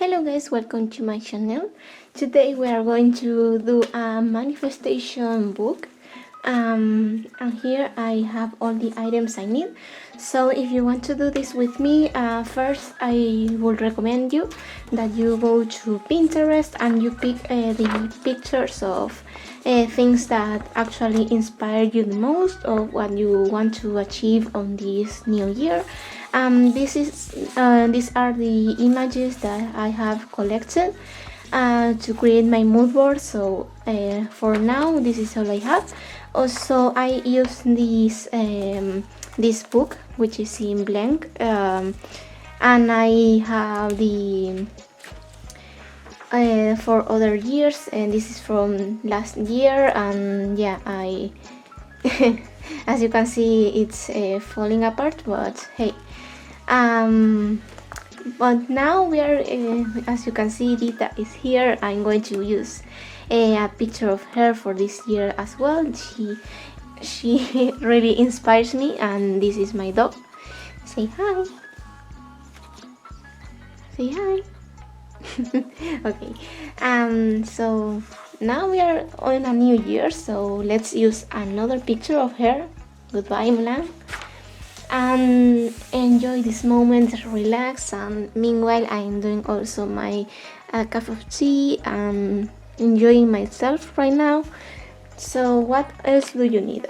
Hello guys, welcome to my channel. Today we are going to do a manifestation book. And here I have all the items I need. So if you want to do this with me, first I would recommend you that you go to Pinterest and you pick the pictures of things that actually inspire you the most, or what you want to achieve on this new year. These are the images that I have collected to create my mood board. So for now, this is all I have. Also, I use this book, which is in blank, and I have the for other years, and this is from last year. And yeah, I as you can see, it's falling apart, but hey. But now we are, as you can see, Rita is here. I'm going to use a picture of her for this year as well. She really inspires me, and this is my dog. Say hi. Say hi. Okay. So now we are on a new year, so let's use another picture of her. Goodbye, Mulan. And enjoy this moment, relax, and meanwhile I'm doing also my cup of tea and enjoying myself right now. So what else do you need?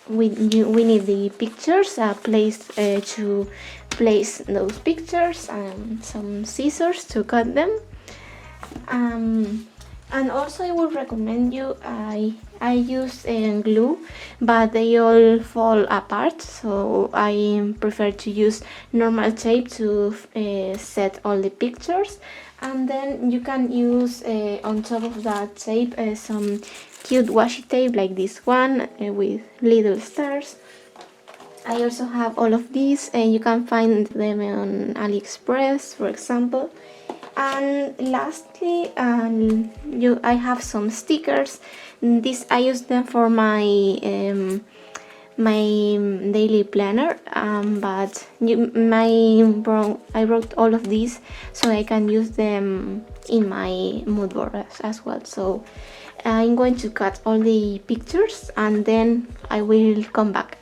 We need the pictures, a place to place those pictures, and some scissors to cut them. And also I would recommend you, I use glue, but they all fall apart, so I prefer to use normal tape to set all the pictures. And then you can use on top of that tape some cute washi tape like this one with little stars. I also have all of these, and you can find them on AliExpress, for example. And lastly, I have some stickers. I use them for my my daily planner, but I wrote all of these so I can use them in my mood board as well. So I'm going to cut all the pictures and then I will come back.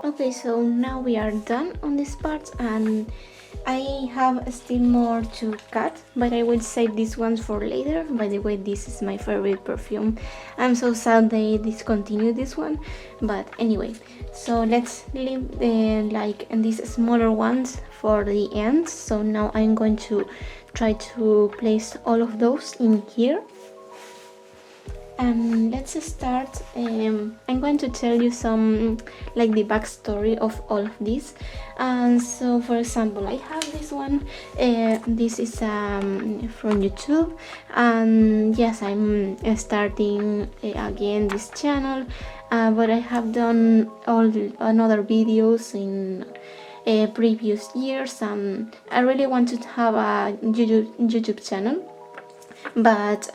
Okay, so now we are done on this part, and I have still more to cut, but I will save these ones for later. By the way, this is my favorite perfume. I'm so sad they discontinued this one, but anyway, so let's leave these smaller ones for the end. So now I'm going to try to place all of those in here. Let's start. I'm going to tell you some the backstory of all of this. So for example, I have this one. This is from YouTube, and yes, I'm starting again this channel, but I have done all another videos in previous years, and I really wanted to have a YouTube channel, but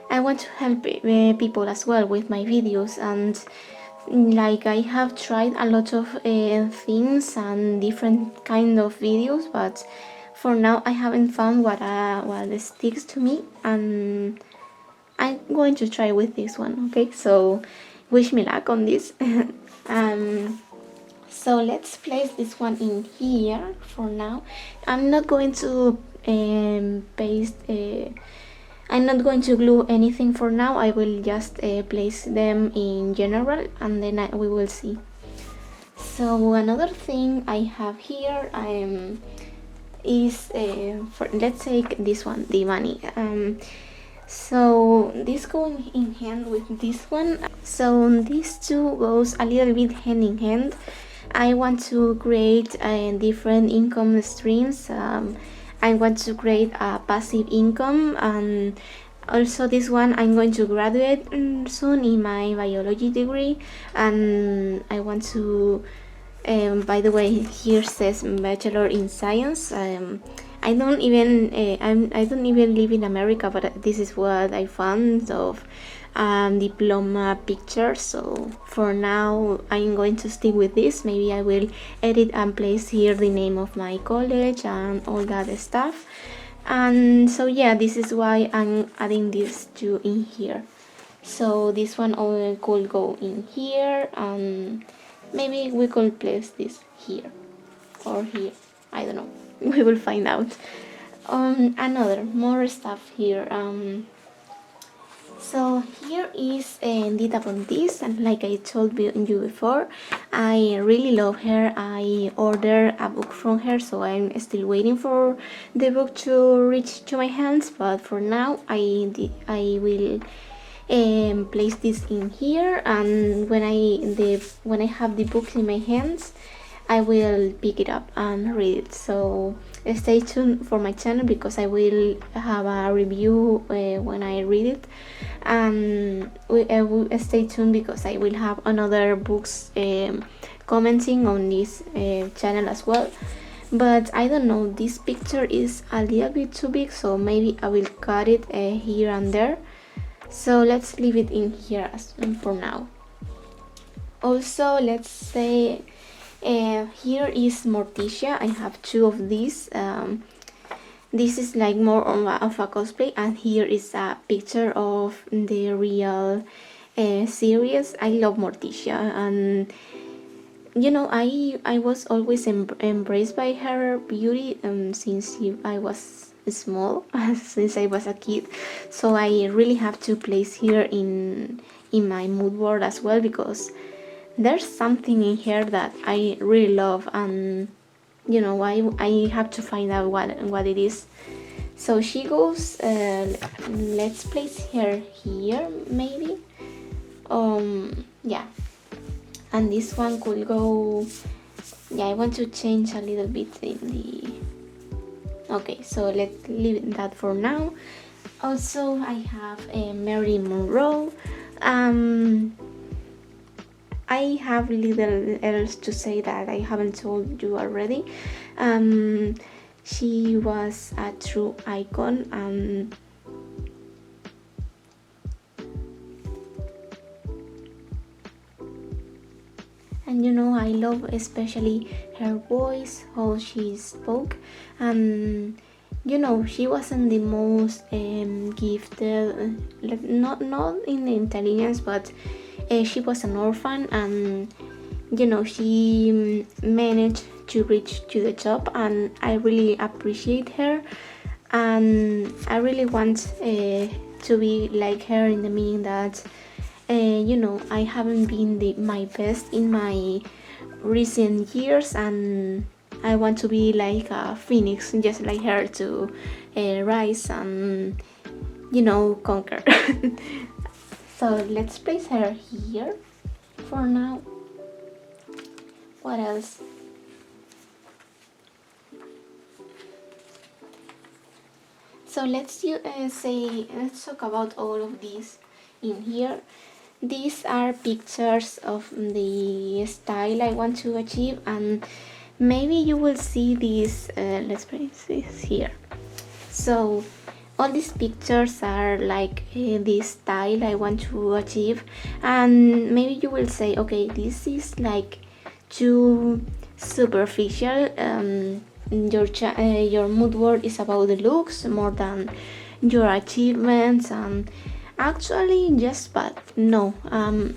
I want to help people as well with my videos, and I have tried a lot of things and different kind of videos, but for now I haven't found what sticks to me, and I'm going to try with this one. Okay, so wish me luck on this. So let's place this one in here for now. I'm not going to paste I'm not going to glue anything for now. I will just place them in general, and then we will see. So another thing I have here is let's take this one, the money. So this going in hand with this one. So these two goes a little bit hand in hand. I want to create different income streams. I want to create a passive income, and also this one I'm going to graduate soon in my biology degree, and I want to by the way, here says Bachelor in Science. I don't even I don't even live in America, but this is what I found of diploma pictures. So for now, I'm going to stick with this. Maybe I will edit and place here the name of my college and all that stuff. And so yeah, this is why I'm adding these two in here. So this one could go in here, and maybe we could place this here or here. I don't know. We will find out. Another more stuff here. So here is Dita Pontis, and like I told you before, I really love her. I ordered a book from her, so I'm still waiting for the book to reach to my hands. But for now, I will place this in here, and when I have the books in my hands, I will pick it up and read it. So stay tuned for my channel, because I will have a review when I read it, and stay tuned because I will have another books commenting on this channel as well. But I don't know, this picture is a little bit too big, so maybe I will cut it here and there. So let's leave it in here for now. Also, let's say here is Morticia. I have two of these. This is like more of a cosplay, and here is a picture of the real series. I love Morticia, and you know, I was always embraced by her beauty since I was small, since I was a kid. So I really have to place here in my mood board as well, because there's something in here that I really love, and you know, I have to find out what it is. So she goes, let's place her here maybe. Yeah, and this one could go, yeah, I want to change a little bit in the, okay, so let's leave that for now. Also, I have Marilyn Monroe. I have little else to say that I haven't told you already. She was a true icon. And you know, I love especially her voice, how she spoke, and you know, she wasn't the most gifted, like not in the intelligence, but she was an orphan, and you know, she managed to reach to the top, and I really appreciate her, and I really want to be like her, in the meaning that you know, I haven't been my best in my recent years, and I want to be like a phoenix, just like her, to rise and, you know, conquer. So let's place her here for now. What else? So let's talk about all of these in here. These are pictures of the style I want to achieve, and maybe you will see these. Let's place this here. So all these pictures are like this style I want to achieve, and maybe you will say, okay, this is like too superficial. Your mood board is about the looks more than your achievements, and actually, yes, but no.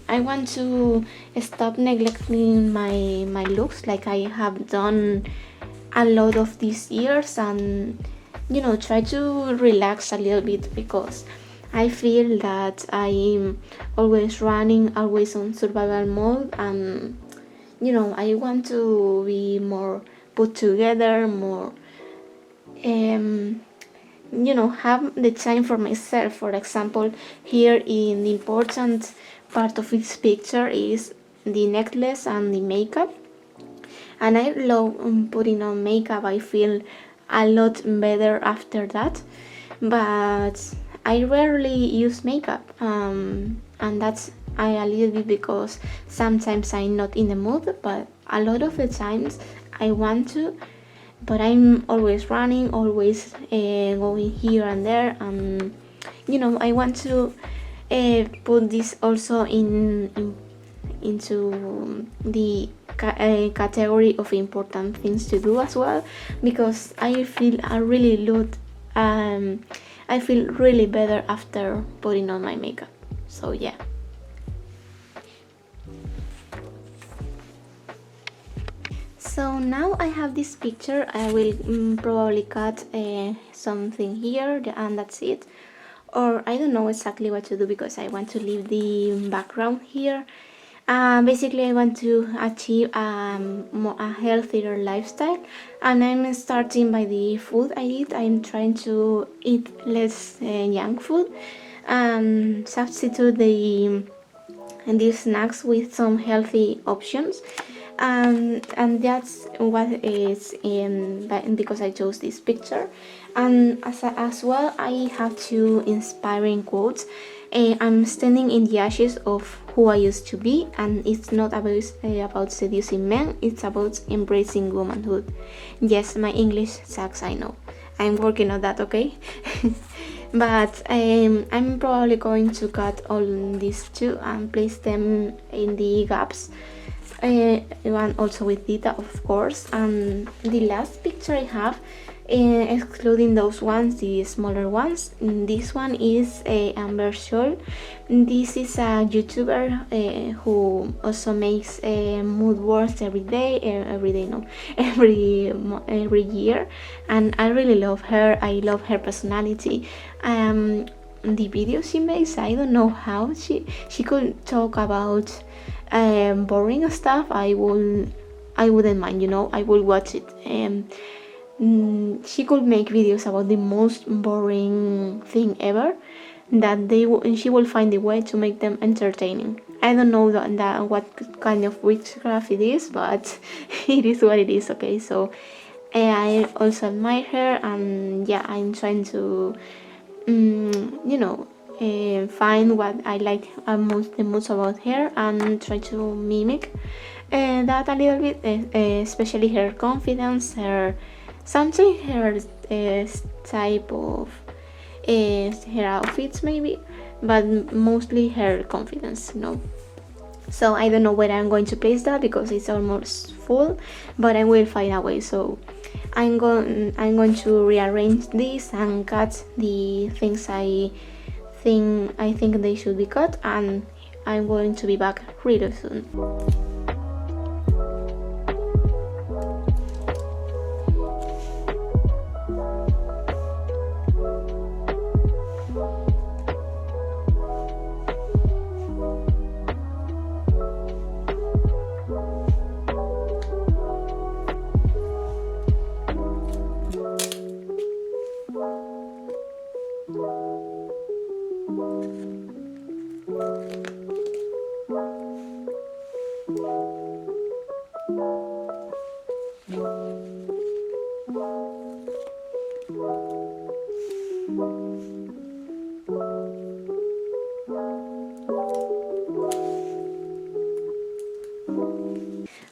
I want to stop neglecting my looks, like I have done a lot of these years, and you know, try to relax a little bit, because I feel that I'm always running, always on survival mode, and I want to be more put together, more have the time for myself. For example, here in the important part of this picture is the necklace and the makeup, and I love putting on makeup. I feel a lot better after that, but I rarely use makeup, and that's a little bit because sometimes I'm not in the mood, but a lot of the times I want to, but I'm always running, always going here and there, and I want to put this also into the category of important things to do as well, because I feel I feel really better after putting on my makeup. So yeah. So now I have this picture. I will probably cut something here and that's it, or I don't know exactly what to do because I want to leave the background here. Basically I want to achieve a healthier lifestyle, and I'm starting by the food I eat. I'm trying to eat less junk food and substitute these snacks with some healthy options, and that's what is because I chose this picture. And as well, I have two inspiring quotes. I'm standing in the ashes of who I used to be, and it's not about seducing men, it's about embracing womanhood. Yes, my English sucks, I know. I'm working on that, okay? But I'm probably going to cut all these two and place them in the gaps, one also with data, of course. And the last picture I have, excluding those ones, the smaller ones, this one is Amber Scholl. This is a YouTuber who also makes mood boards every day, no, every year, and I really love her. I love her personality. The videos she makes, I don't know how she could talk about boring stuff. I wouldn't mind, I will watch it. She could make videos about the most boring thing ever, that she will find a way to make them entertaining. I don't know what kind of witchcraft it is, but it is what it is, okay? So I also admire her, and yeah, I'm trying to find what I like the most about her and try to mimic that a little bit, especially her confidence, her type of her outfits maybe, but mostly her confidence. So I don't know where I'm going to place that because it's almost full, but I will find a way. So I'm going to rearrange this and cut the things I think they should be cut, and I'm going to be back really soon.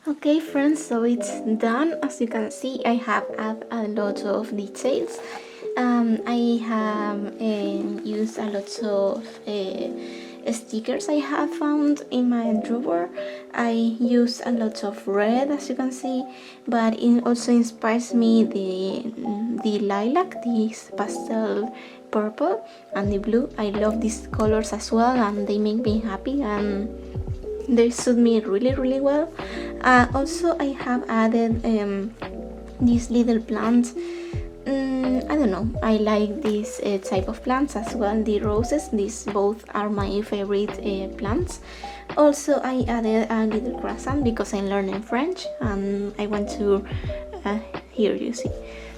Okay friends, so it's done. As you can see, I have added a lot of details. I have used a lot of stickers I have found in my drawer. I use a lot of red, as you can see, but it also inspires me the lilac, this pastel purple, and the blue. I love these colors as well, and they make me happy, and they suit me really really well. Also I have added these little plants. I don't know, I like this type of plants as well. The roses, these both are my favorite plants. Also, I added a little croissant because I'm learning French and I want to, here you see,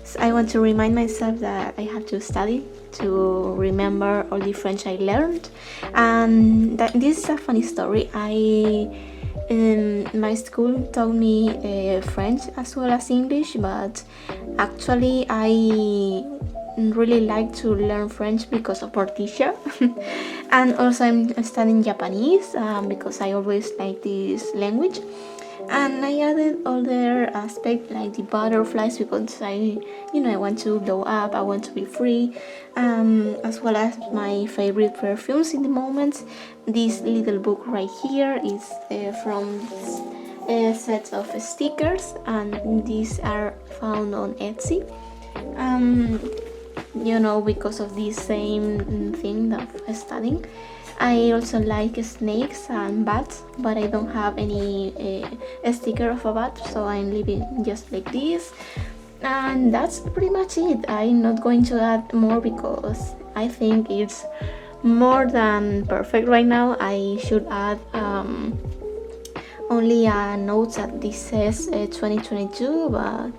so I want to remind myself that I have to study to remember all the French I learned. And this is a funny story. My school taught me French as well as English, but actually I really like to learn French because of our teacher. And also I'm studying Japanese because I always like this language. And I added other aspects like the butterflies because I want to blow up, I want to be free, as well as my favorite perfumes in the moment. This little book right here is from this set of stickers, and these are found on Etsy. Because of this same thing of studying. I also like snakes and bats, but I don't have any sticker of a bat, so I'm leaving just like this. And that's pretty much it. I'm not going to add more because I think it's more than perfect right now. I should add only a note that this says 2022, but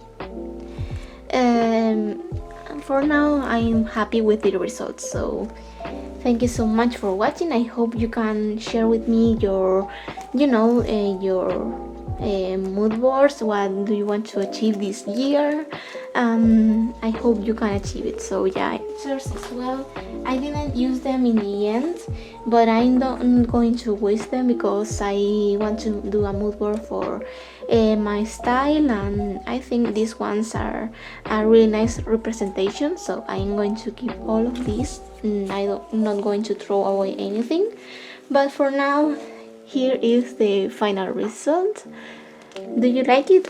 for now I'm happy with the results. So thank you so much for watching. I hope you can share with me your mood boards. What do you want to achieve this year? I hope you can achieve it. So yeah, pictures as well. I didn't use them in the end, but I'm not going to waste them because I want to do a mood board for my style, and I think these ones are a really nice representation. So I'm going to keep all of these. I'm not going to throw away anything, but for now, here is the final result. Do you like it?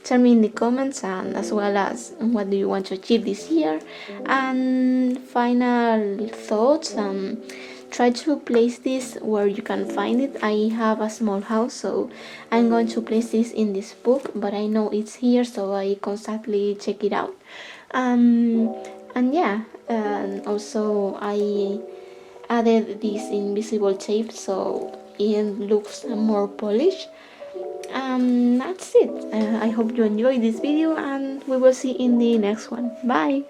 Tell me in the comments, and as well as what do you want to achieve this year, and final thoughts. Try to place this where you can find it. I have a small house, so I'm going to place this in this book, but I know it's here, so I constantly check it out. And yeah, and also I added this invisible tape so it looks more polished. That's it. I hope you enjoyed this video, and we will see in the next one. Bye.